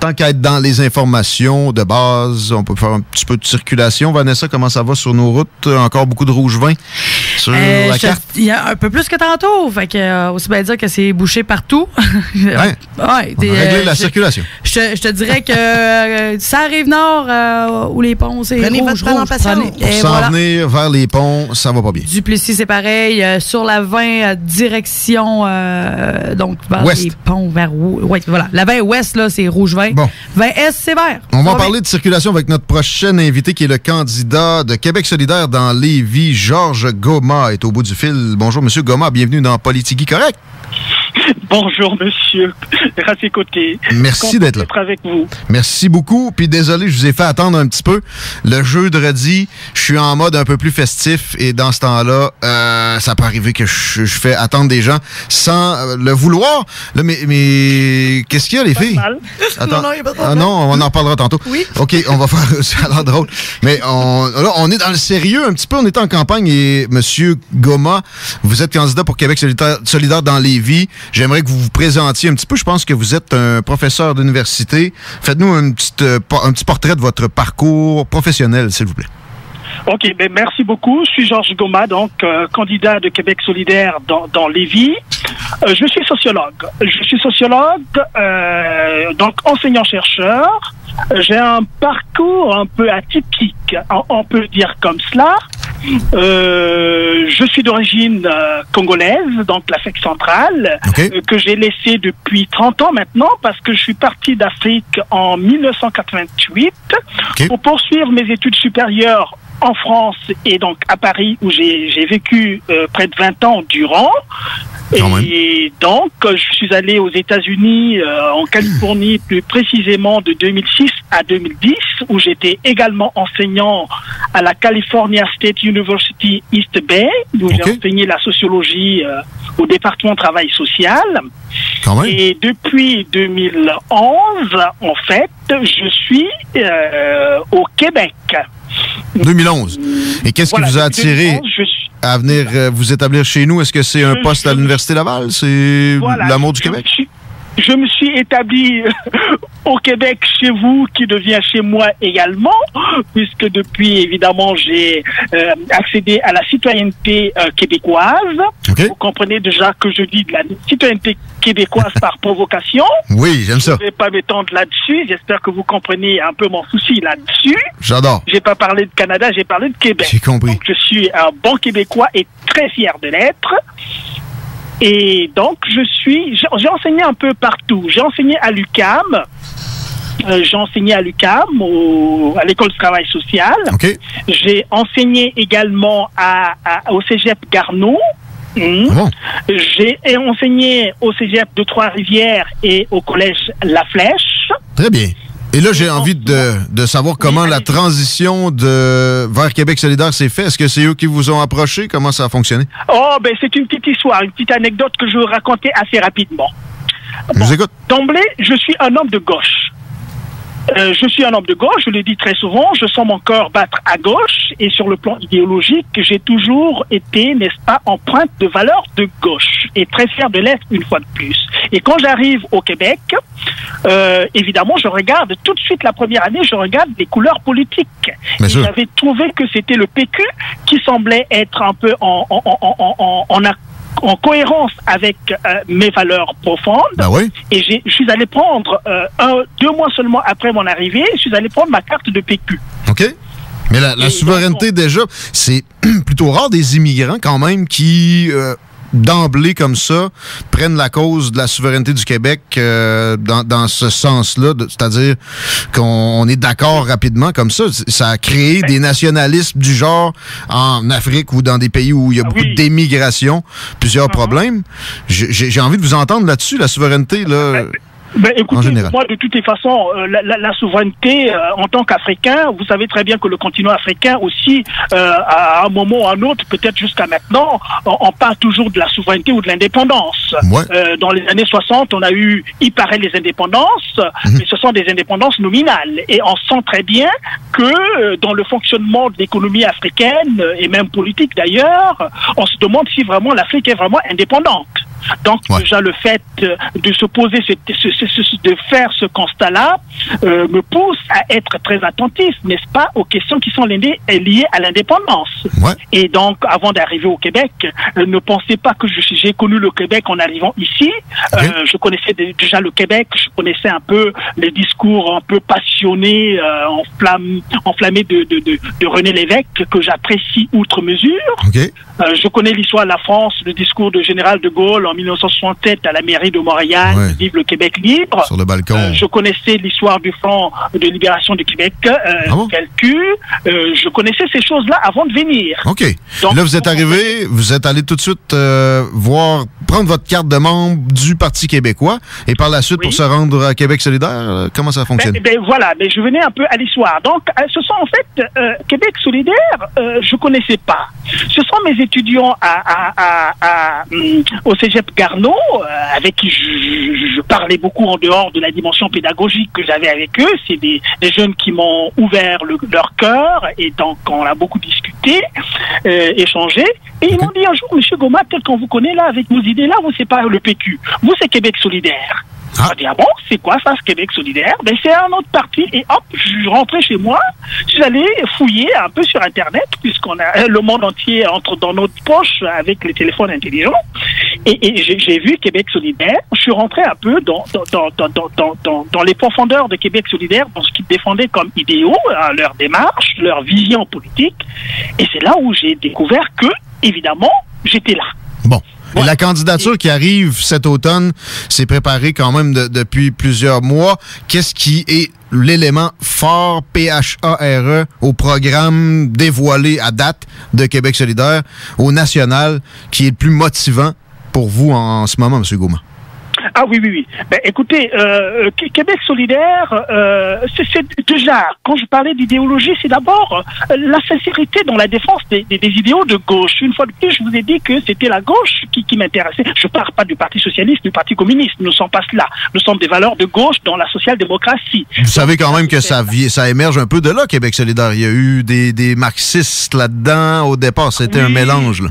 tant qu'à être dans les informations de base, on peut faire un petit peu de circulation. Vanessa, comment ça va sur nos routes? Encore beaucoup de rouge vin sur la carte? Il y a un peu plus que tantôt. Fait que, aussi bien dire que c'est bouché partout. Ouais. On a réglé la circulation. Je te dirais que ça arrive nord où les ponts, c'est Prenez rouge, votre temps en patience. Pour s'en venir vers les ponts, ça va pas bien. Duplessis, c'est pareil. Sur la 20, direction donc vers Ouest. les ponts, vers voilà. La 20 ouest, là, c'est rouge 20. Bon. 20 est, c'est vert. On va en parler de circulation avec notre prochain invité qui est le candidat de Québec solidaire dans Lévis. Georges Goma est au bout du fil. Bonjour, Monsieur Goma. Bienvenue dans Politigui Correct. Bonjour, monsieur Racé-Côté. Merci d'être là. Avec vous. Merci beaucoup. Puis désolé, je vous ai fait attendre un petit peu. Le jeudi, je suis en mode un peu plus festif et dans ce temps-là, ça peut arriver que je fais attendre des gens sans le vouloir. Là, mais qu'est-ce qu'il y a, les filles? Attends. Non, il y a pas de problème. Non, on en parlera tantôt. Oui. OK, on va faire ça a l'air drôle. Mais là, on est dans le sérieux un petit peu. On est en campagne et Monsieur Goma, vous êtes candidat pour Québec solidaire dans Lévis. J'aimerais que vous vous présentiez un petit peu. Je pense que vous êtes un professeur d'université. Faites-nous un petit portrait de votre parcours professionnel, s'il vous plaît. OK, ben merci beaucoup. Je suis Georges Goma, donc candidat de Québec solidaire dans Lévis. Je suis sociologue. Donc enseignant-chercheur. J'ai un parcours un peu atypique, on peut dire comme cela. Je suis d'origine congolaise, donc l'Afrique centrale, que j'ai laissé depuis 30 ans maintenant parce que je suis parti d'Afrique en 1988 pour poursuivre mes études supérieures en France et donc à Paris où j'ai vécu près de 20 ans durant. Et donc, je suis allé aux États-Unis, en Californie, plus précisément de 2006 à 2010, où j'étais également enseignant à la California State University East Bay, où j'ai enseigné la sociologie au département travail social. Et depuis 2011, en fait, je suis au Québec. 2011. Et qu'est-ce qui vous a attiré à venir vous établir chez nous? Est-ce que c'est un poste à l'Université Laval? C'est l'amour du Québec? Je me suis établi au Québec chez vous, qui devient chez moi également, puisque depuis, évidemment, j'ai accédé à la citoyenneté québécoise. Vous comprenez déjà que je dis de la citoyenneté québécoise par provocation. Oui, j'aime ça. Je ne vais pas m'étendre là-dessus. J'espère que vous comprenez un peu mon souci là-dessus. J'adore. J'ai pas parlé de Canada, j'ai parlé de Québec. J'ai compris. Donc, je suis un bon Québécois et très fier de l'être. Et donc, j'ai enseigné un peu partout. J'ai enseigné à l'UQAM. J'ai enseigné à l'UQAM, à l'école de travail social. J'ai enseigné également au cégep Garneau. J'ai enseigné au cégep de Trois-Rivières et au collège La Flèche. Très bien. Et là, j'ai envie de savoir comment la transition vers Québec solidaire s'est faite. Est-ce que c'est eux qui vous ont approché? Comment ça a fonctionné? Oh, ben c'est une petite histoire, une petite anecdote que je vais raconter assez rapidement. Je vous écoute. D'emblée, je suis un homme de gauche. Je le dis très souvent, je sens mon cœur battre à gauche et sur le plan idéologique, j'ai toujours été, n'est-ce pas, empreinte de valeurs de gauche et très fier de l'être une fois de plus. Et quand j'arrive au Québec, évidemment, je regarde tout de suite la première année, je regarde les couleurs politiques. Et j'avais trouvé que c'était le PQ qui semblait être un peu en cohérence avec mes valeurs profondes. Et je suis allé prendre, 2 mois seulement après mon arrivée, je suis allé prendre ma carte de PQ. Mais la souveraineté, déjà, c'est plutôt rare des immigrants quand même qui... d'emblée comme ça, prennent la cause de la souveraineté du Québec dans ce sens-là, c'est-à-dire qu'on est d'accord rapidement comme ça. Ça a créé des nationalismes du genre en Afrique ou dans des pays où il y a beaucoup d'émigration, plusieurs problèmes. J'ai envie de vous entendre là-dessus, la souveraineté, là... écoutez, moi, de toutes les façons, la souveraineté, en tant qu'Africain, vous savez très bien que le continent africain aussi, à un moment ou à un autre, peut-être jusqu'à maintenant, on parle toujours de la souveraineté ou de l'indépendance. Dans les années 60, on a eu, il paraît, les indépendances, mais ce sont des indépendances nominales. Et on sent très bien que dans le fonctionnement de l'économie africaine, et même politique d'ailleurs, on se demande si vraiment l'Afrique est vraiment indépendante. Donc déjà le fait de se poser, de faire ce constat-là me pousse à être très attentif, n'est-ce pas, aux questions qui sont liées à l'indépendance. Et donc avant d'arriver au Québec, ne pensez pas que j'ai connu le Québec en arrivant ici. Je connaissais déjà le Québec, je connaissais un peu les discours un peu passionnés, enflammés de René Lévesque, que j'apprécie outre mesure. Je connais l'histoire de la France, le discours de Général de Gaulle en 1967 à la mairie de Montréal, Vive le Québec libre. Sur le balcon. Je connaissais l'histoire du Front de libération du Québec, je connaissais ces choses-là avant de venir. OK. Donc, là, vous êtes arrivé, vous êtes allé tout de suite prendre votre carte de membre du Parti québécois et par la suite pour se rendre à Québec solidaire. Comment ça fonctionne? Voilà, je venais un peu à l'histoire. Donc, ce sont en fait Québec solidaire, je connaissais pas. Ce sont mes étudiants au Cégep Garneau, avec qui je parlais beaucoup en dehors de la dimension pédagogique que j'avais avec eux. C'est des jeunes qui m'ont ouvert leur cœur et donc on a beaucoup discuté, échangé. Et ils m'ont dit un jour, Monsieur Goma, tel qu'on vous connaît là, avec vos idées-là, vous c'est pas le PQ. Vous c'est Québec solidaire. On dit, bon, c'est quoi ça, ce Québec solidaire? C'est un autre parti. Et hop, je rentrais chez moi, je suis allé fouiller un peu sur Internet, puisqu'on a le monde entier entre dans notre poche avec les téléphones intelligents. Et j'ai vu Québec solidaire. Je suis rentré un peu dans les profondeurs de Québec solidaire, dans ce qu'ils défendaient comme idéaux, leur démarche, leur vision politique. Et c'est là où j'ai découvert que, évidemment, j'étais là. Bon. Et la candidature qui arrive cet automne s'est préparée quand même depuis plusieurs mois. Qu'est-ce qui est l'élément fort PHARE au programme dévoilé à date de Québec solidaire au national qui est le plus motivant pour vous en ce moment, M. Gaumont? Ah oui. Écoutez, Québec solidaire, c'est déjà, quand je parlais d'idéologie, c'est d'abord la sincérité dans la défense des idéaux de gauche. Une fois de plus, je vous ai dit que c'était la gauche qui m'intéressait. Je ne parle pas du Parti socialiste, du Parti communiste. Nous ne sommes pas cela. Nous sommes des valeurs de gauche dans la social-démocratie. Vous savez quand même que ça émerge un peu de là, Québec solidaire. Il y a eu des marxistes là-dedans. Au départ, c'était un mélange, là.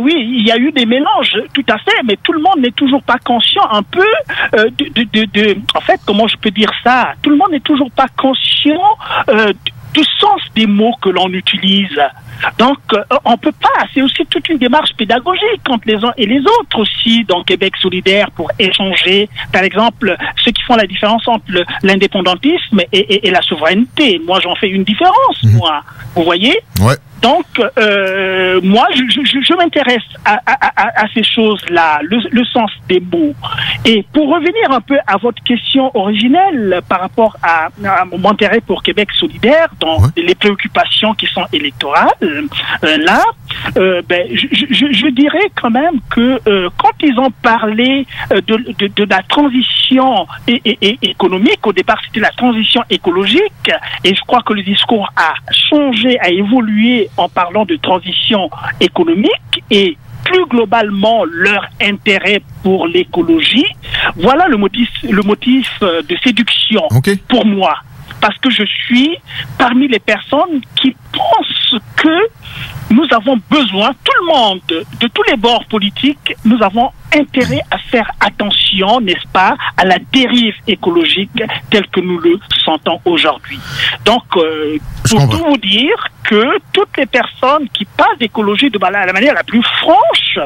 Oui, il y a eu des mélanges, tout à fait, mais tout le monde n'est toujours pas conscient un peu en fait, comment je peux dire ça? Tout le monde n'est toujours pas conscient du sens des mots que l'on utilise. Donc, on peut pas, c'est aussi toute une démarche pédagogique entre les uns et les autres aussi dans Québec solidaire pour échanger, par exemple, ceux qui font la différence entre l'indépendantisme et la souveraineté. Moi, j'en fais une différence, moi. Vous voyez? Ouais. Donc, moi, je m'intéresse à ces choses-là, le sens des mots. Et pour revenir un peu à votre question originelle par rapport à mon intérêt pour Québec solidaire dans les préoccupations qui sont électorales, je dirais quand même que quand ils ont parlé de la transition économique, au départ c'était la transition écologique, et je crois que le discours a changé, a évolué en parlant de transition économique et plus globalement leur intérêt pour l'écologie. Voilà le motif de séduction pour moi. Parce que je suis parmi les personnes qui pensent que nous avons besoin, tout le monde, de tous les bords politiques, nous avons intérêt à faire attention, n'est-ce pas, à la dérive écologique telle que nous le sentons aujourd'hui. Donc, pour tout vous dire que toutes les personnes qui parlent d'écologie de la manière la plus franche,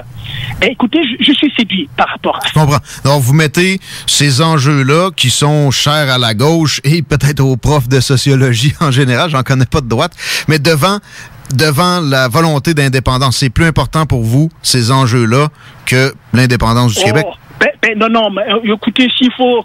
écoutez, je suis séduit par rapport à ça. Je comprends. Donc, vous mettez ces enjeux-là qui sont chers à la gauche et peut-être aux profs de sociologie en général, j'en connais pas de droite, mais devant la volonté d'indépendance. C'est plus important pour vous, ces enjeux-là, que l'indépendance du Québec? Non, mais écoutez, s'il faut...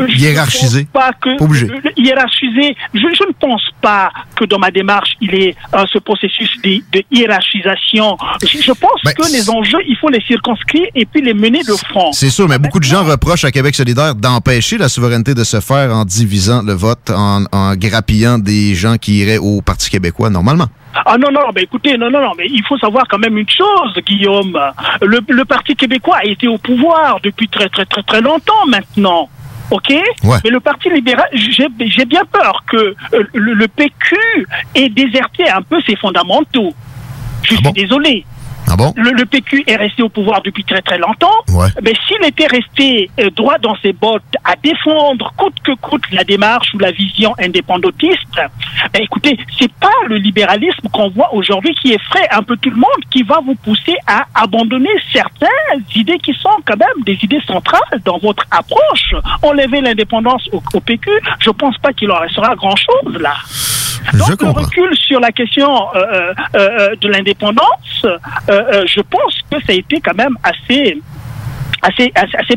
hiérarchiser. Pas obligé. Hiérarchiser, je ne pense pas que dans ma démarche, il y ait ce processus de hiérarchisation. Je pense que les enjeux, il faut les circonscrire et puis les mener de front. C'est sûr, mais beaucoup de gens reprochent à Québec solidaire d'empêcher la souveraineté de se faire en divisant le vote, en grappillant des gens qui iraient au Parti québécois normalement. Ah non, écoutez, mais il faut savoir quand même une chose, Guillaume. Le Parti québécois a été au pouvoir depuis très longtemps maintenant. OK? Ouais. Mais le Parti libéral, j'ai bien peur que le PQ ait déserté un peu ses fondamentaux. Je suis désolé. Ah bon? Le PQ est resté au pouvoir depuis très très longtemps. Ouais. Mais s'il était resté droit dans ses bottes à défendre coûte que coûte la démarche ou la vision indépendantiste, écoutez, c'est pas le libéralisme qu'on voit aujourd'hui qui effraie un peu tout le monde, qui va vous pousser à abandonner certaines idées qui sont quand même des idées centrales dans votre approche. Enlever l'indépendance au PQ, je pense pas qu'il en restera grand-chose là. Donc le recul sur la question de l'indépendance, je pense que ça a été quand même assez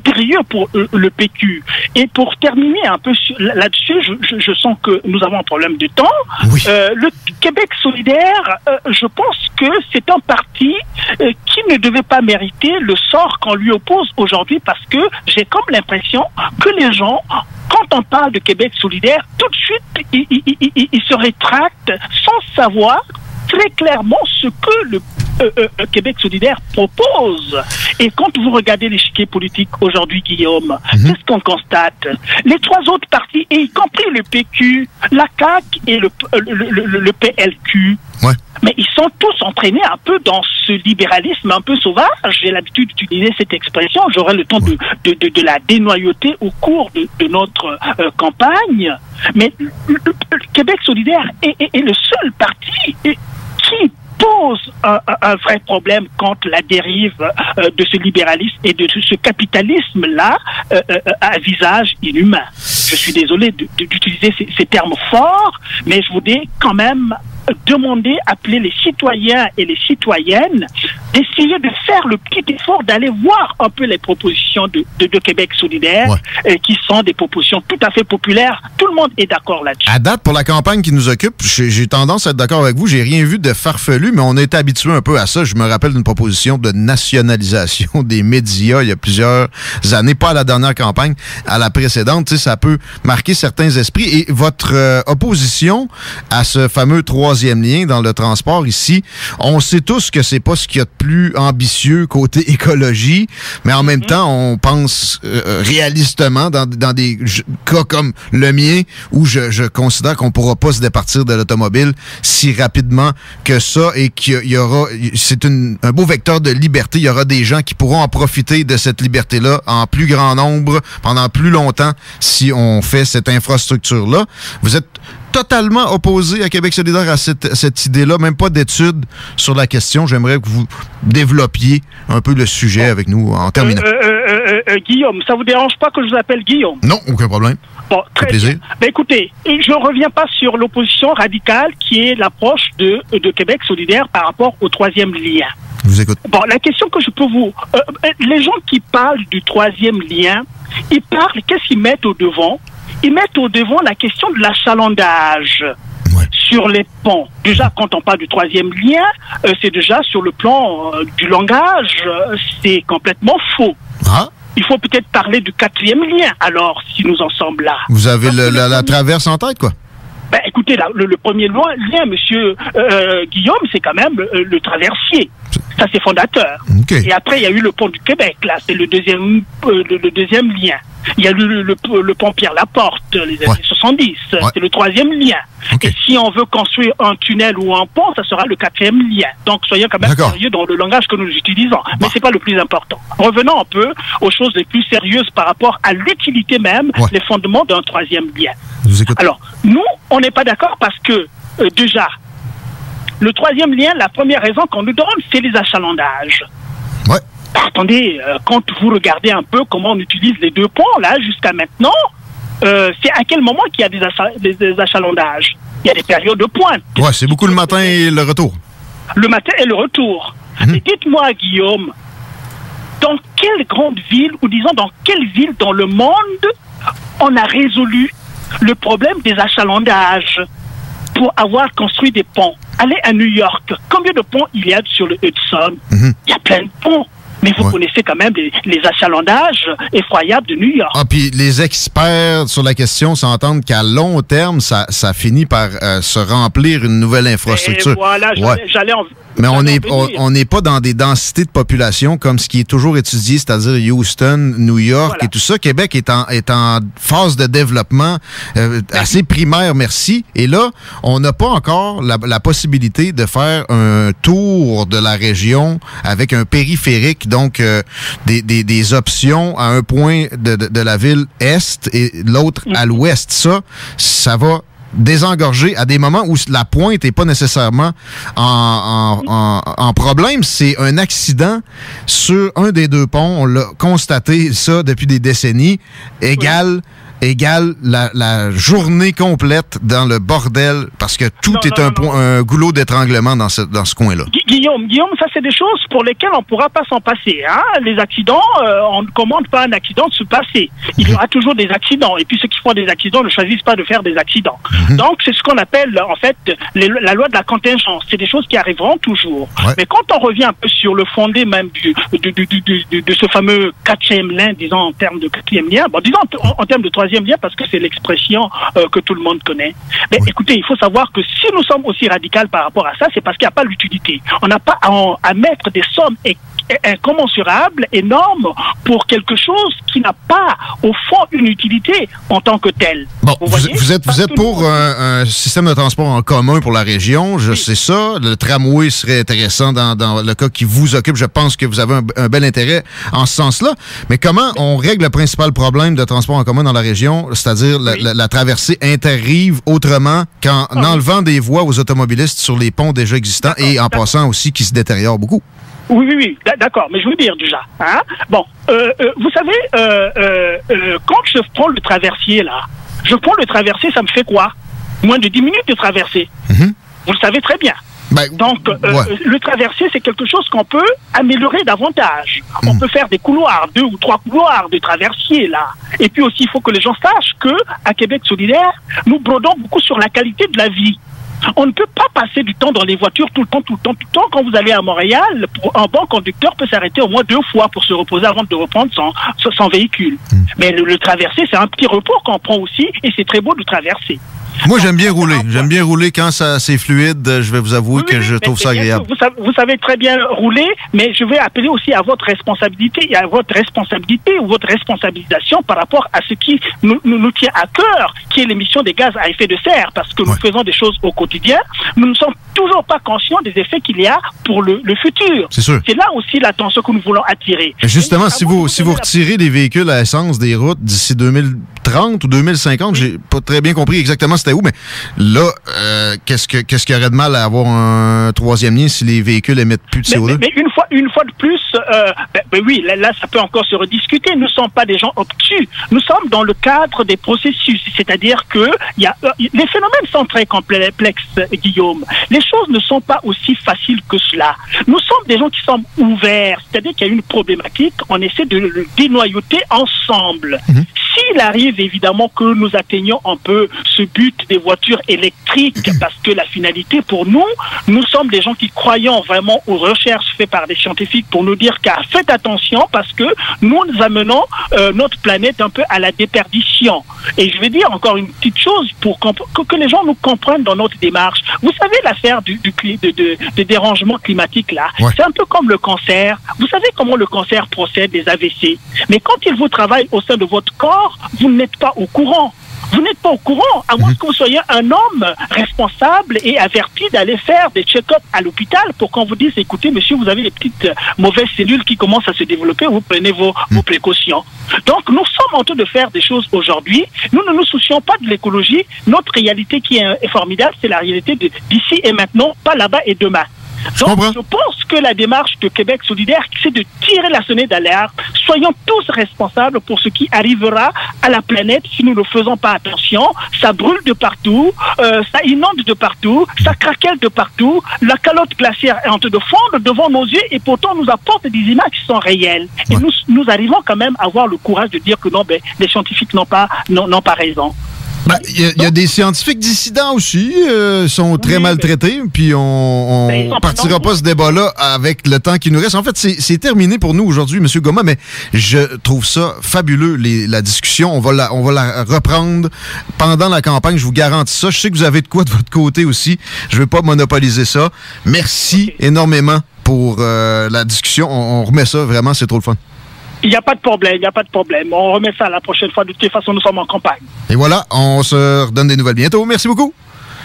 périlleux pour le PQ. Et pour terminer un peu là-dessus, je sens que nous avons un problème de temps. Oui. Le Québec solidaire, je pense que c'est un parti qui ne devait pas mériter le sort qu'on lui oppose aujourd'hui, parce que j'ai comme l'impression que les gens, quand on parle de Québec solidaire, tout de suite, ils se rétractent sans savoir très clairement ce que le Québec solidaire propose. Et quand vous regardez l'échiquier politique aujourd'hui, Guillaume, qu'est-ce qu'on constate? Les trois autres partis, et y compris le PQ, la CAQ et le PLQ, mais ils sont tous entraînés un peu dans ce libéralisme un peu sauvage. J'ai l'habitude d'utiliser cette expression. J'aurai le temps de la dénoyauter au cours de notre campagne. Mais le Québec solidaire est le seul parti qui pose un vrai problème contre la dérive de ce libéralisme et de ce capitalisme-là à visage inhumain. Je suis désolé d'utiliser ces termes forts, mais je voudrais quand même demander, appeler les citoyens et les citoyennes d'essayer de faire le petit effort d'aller voir un peu les propositions de Québec solidaire, qui sont des propositions tout à fait populaires. Tout le monde est d'accord là-dessus. À date, pour la campagne qui nous occupe, j'ai tendance à être d'accord avec vous. J'ai rien vu de farfelu, mais on est habitué un peu à ça. Je me rappelle d'une proposition de nationalisation des médias il y a plusieurs années, pas à la dernière campagne, à la précédente. Tu sais, ça peut marquer certains esprits. Et votre opposition à ce fameux troisième lien dans le transport ici, on sait tous que c'est pas ce qu'il y a de plus ambitieux côté écologie, mais en même temps, on pense réalistement dans des cas comme le mien, où je considère qu'on pourra pas se départir de l'automobile si rapidement que ça, et qu'il y aura, c'est un beau vecteur de liberté. Il y aura des gens qui pourront en profiter de cette liberté-là en plus grand nombre, pendant plus longtemps, si on fait cette infrastructure-là. Vous êtes totalement opposé à Québec solidaire à cette idée-là, même pas d'études sur la question. J'aimerais que vous développiez un peu le sujet avec nous en terminant. Guillaume, ça vous dérange pas que je vous appelle Guillaume? Non, aucun problème. Bon, très plaisir. bien. Ben, écoutez, je ne reviens pas sur l'opposition radicale qui est l'approche de Québec solidaire par rapport au troisième lien. Je vous écoute. Bon, la question que je peux vous... les gens qui parlent du troisième lien, ils parlent, qu'est-ce qu'ils mettent au devant? Ils mettent au devant la question de l'achalandage sur les ponts. Déjà, quand on parle du troisième lien, c'est déjà sur le plan du langage, c'est complètement faux. Ah. Il faut peut-être parler du quatrième lien, alors, si nous en sommes là. Vous avez la traverse en tête, quoi? Ben, écoutez, le premier lien, monsieur Guillaume, c'est quand même le traversier. Ça, c'est fondateur. Okay. Et après, il y a eu le pont du Québec, là. C'est le deuxième lien. Il y a eu le pont Pierre-Laporte, les années 70. C'est le troisième lien. Okay. Et si on veut construire un tunnel ou un pont, ça sera le quatrième lien. Donc, soyons quand même sérieux dans le langage que nous utilisons. Mais c'est pas le plus important. Revenons un peu aux choses les plus sérieuses par rapport à l'utilité même, les fondements d'un troisième lien. Alors, nous, on n'est pas d'accord parce que, déjà, le troisième lien, la première raison qu'on nous donne, c'est les achalandages. Ouais. Attendez, quand vous regardez un peu comment on utilise les deux ponts, là, jusqu'à maintenant, c'est à quel moment qu'il y a des achalandages? Il y a des périodes de pointe. Ouais, c'est beaucoup le matin et le retour. Le matin et le retour. Et dites-moi, Guillaume, dans quelle grande ville, ou disons dans quelle ville dans le monde, on a résolu le problème des achalandages pour avoir construit des ponts? Allez à New York. Combien de ponts il y a sur le Hudson? Il y a plein de ponts. Mais vous connaissez quand même les achalandages effroyables de New York. Ah, puis les experts sur la question s'entendent qu'à long terme, ça finit par se remplir une nouvelle infrastructure. Et voilà, Mais on n'est pas dans des densités de population comme ce qui est toujours étudié, c'est-à-dire Houston, New York et tout ça. Québec est en phase de développement assez primaire, merci. Et là, on n'a pas encore la possibilité de faire un tour de la région avec un périphérique, donc des options à un point de la ville est et l'autre à l'ouest. Ça va désengorger à des moments où la pointe n'est pas nécessairement en problème. C'est un accident sur un des deux ponts. On l'a constaté, ça, depuis des décennies. Égale la journée complète dans le bordel parce que tout est un goulot d'étranglement dans ce coin-là. Guillaume, ça c'est des choses pour lesquelles on ne pourra pas s'en passer. Hein? Les accidents, on ne commande pas un accident de se passer. Il y aura toujours des accidents. Et puis ceux qui font des accidents ne choisissent pas de faire des accidents. Donc c'est ce qu'on appelle en fait la loi de la contingence. C'est des choses qui arriveront toujours. Ouais. Mais quand on revient un peu sur le fondé même de ce fameux quatrième lien, disons en termes de quatrième lien, disons en termes de troisième lien parce que c'est l'expression que tout le monde connaît. Mais écoutez, il faut savoir que si nous sommes aussi radicaux par rapport à ça, c'est parce qu'il n'y a pas l'utilité. On n'a pas à mettre des sommes incommensurables, énormes, pour quelque chose qui n'a pas, au fond, une utilité en tant que tel. Bon, vous êtes pour un système de transport en commun pour la région, je sais ça. Le tramway serait intéressant dans le cas qui vous occupe. Je pense que vous avez un bel intérêt en ce sens-là. Mais comment on règle le principal problème de transport en commun dans la région, c'est-à-dire la traversée interrive autrement qu'en enlevant des voies aux automobilistes sur les ponts déjà existants et en passant aussi qui se détériorent beaucoup? Oui, d'accord, mais je veux dire déjà. Hein? Bon, vous savez, quand je prends le traversier, ça me fait quoi? Moins de 10 minutes de traversée. Vous le savez très bien. Donc, le traversier, c'est quelque chose qu'on peut améliorer davantage. On peut faire des couloirs, 2 ou 3 couloirs de traversier, là. Et puis aussi, il faut que les gens sachent qu'à Québec solidaire, nous brodons beaucoup sur la qualité de la vie. On ne peut pas passer du temps dans les voitures tout le temps. Quand vous allez à Montréal, un bon conducteur peut s'arrêter au moins 2 fois pour se reposer avant de reprendre son véhicule. Mais le traverser, c'est un petit repos qu'on prend aussi et c'est très beau de traverser. Moi, j'aime bien rouler. J'aime bien rouler quand c'est fluide. Je vais vous avouer que je trouve ça agréable. Vous savez très bien rouler, mais je vais appeler aussi à votre responsabilité et à votre responsabilité ou votre responsabilisation par rapport à ce qui nous tient à cœur, qui est l'émission des gaz à effet de serre, parce que nous faisons des choses au quotidien. Nous ne sommes toujours pas conscients des effets qu'il y a pour le futur. C'est sûr. C'est là aussi l'attention que nous voulons attirer. Et justement, si vous retirez les véhicules à essence des routes d'ici 2030 ou 2050, j'ai pas très bien compris exactement c'était où, mais là, qu'est-ce qu'il y aurait de mal à avoir un troisième lien si les véhicules émettent plus de CO2? Mais une fois de plus, oui, là, ça peut encore se rediscuter. Nous ne sommes pas des gens obtus. Nous sommes dans le cadre des processus. C'est-à-dire que les phénomènes sont très complexes, Guillaume. Les choses ne sont pas aussi faciles que cela. Nous sommes des gens qui sommes ouverts. C'est-à-dire qu'il y a une problématique, on essaie de le dénoyauter ensemble. S'il arrive évidemment que nous atteignions un peu ce but des voitures électriques, parce que la finalité pour nous sommes des gens qui croyons vraiment aux recherches faites par des scientifiques pour nous dire faites attention parce que nous amenons notre planète un peu à la déperdition. Et je vais dire encore une petite chose pour que les gens nous comprennent dans notre démarche. Vous savez l'affaire du dérangement climatique là, c'est un peu comme le cancer. Vous savez comment le cancer procède des AVC. Mais quand il vous travaille au sein de votre corps, vous n'êtes pas au courant. Vous n'êtes pas au courant, à moins que vous soyez un homme responsable et averti d'aller faire des check-ups à l'hôpital pour qu'on vous dise, écoutez, monsieur, vous avez des petites mauvaises cellules qui commencent à se développer, vous prenez vos précautions. Donc, nous sommes en train de faire des choses aujourd'hui. Nous ne nous soucions pas de l'écologie. Notre réalité qui est formidable, c'est la réalité d'ici et maintenant, pas là-bas et demain. Donc, je pense que la démarche de Québec solidaire, c'est de tirer la sonnette d'alerte. Soyons tous responsables pour ce qui arrivera à la planète si nous ne faisons pas attention. Ça brûle de partout, ça inonde de partout, ça craquelle de partout. La calotte glaciaire est en train de fondre devant nos yeux et pourtant nous apporte des images qui sont réelles. Et nous arrivons quand même à avoir le courage de dire que non, les scientifiques n'ont pas raison. Il y a des scientifiques dissidents aussi, sont très maltraités, puis on ne partira pas ce débat-là avec le temps qui nous reste. En fait, c'est terminé pour nous aujourd'hui, M. Goma, mais je trouve ça fabuleux, la discussion. On va la reprendre pendant la campagne, je vous garantis ça. Je sais que vous avez de quoi de votre côté aussi. Je ne veux pas monopoliser ça. Merci énormément pour la discussion. On remet ça, vraiment, c'est trop le fun. Il n'y a pas de problème, On remet ça la prochaine fois. De toute façon, nous sommes en campagne. Et voilà, on se redonne des nouvelles bientôt. Merci beaucoup.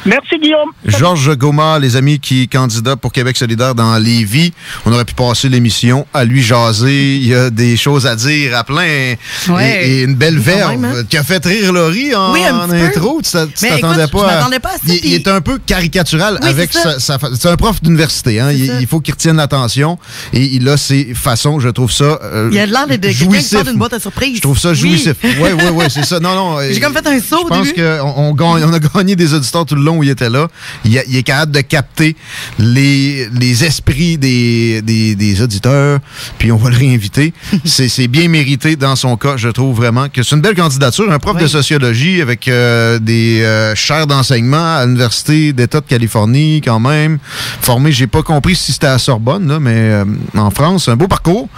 Merci, Guillaume. Georges Goma, les amis qui est candidat pour Québec solidaire dans Lévis. On aurait pu passer l'émission à lui jaser. Il y a des choses à dire à plein. Ouais. Et une belle verve qui a fait rire Laurie en intro. Tu t'attendais pas à... Il est un peu caricatural avec c'est un prof d'université. Hein? Il faut qu'il retienne l'attention. Et il a ses façons. Je trouve ça il a l'air de quelqu'un qui sort d'une boîte à surprise. Je trouve ça jouissif. Oui, c'est ça. Non. J'ai comme fait un saut au début. Je pense qu'on a gagné des auditeurs tout le long où il était là. Il est capable de capter les esprits des auditeurs, puis on va le réinviter. C'est bien mérité dans son cas. Je trouve vraiment que c'est une belle candidature. Un prof de sociologie avec des chaires d'enseignement à l'Université d'État de Californie, quand même. Formé, j'ai pas compris si c'était à Sorbonne, là, mais en France, un beau parcours,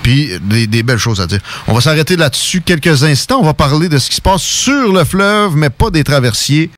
puis des belles choses à dire. On va s'arrêter là-dessus quelques instants. On va parler de ce qui se passe sur le fleuve, mais pas des traversiers.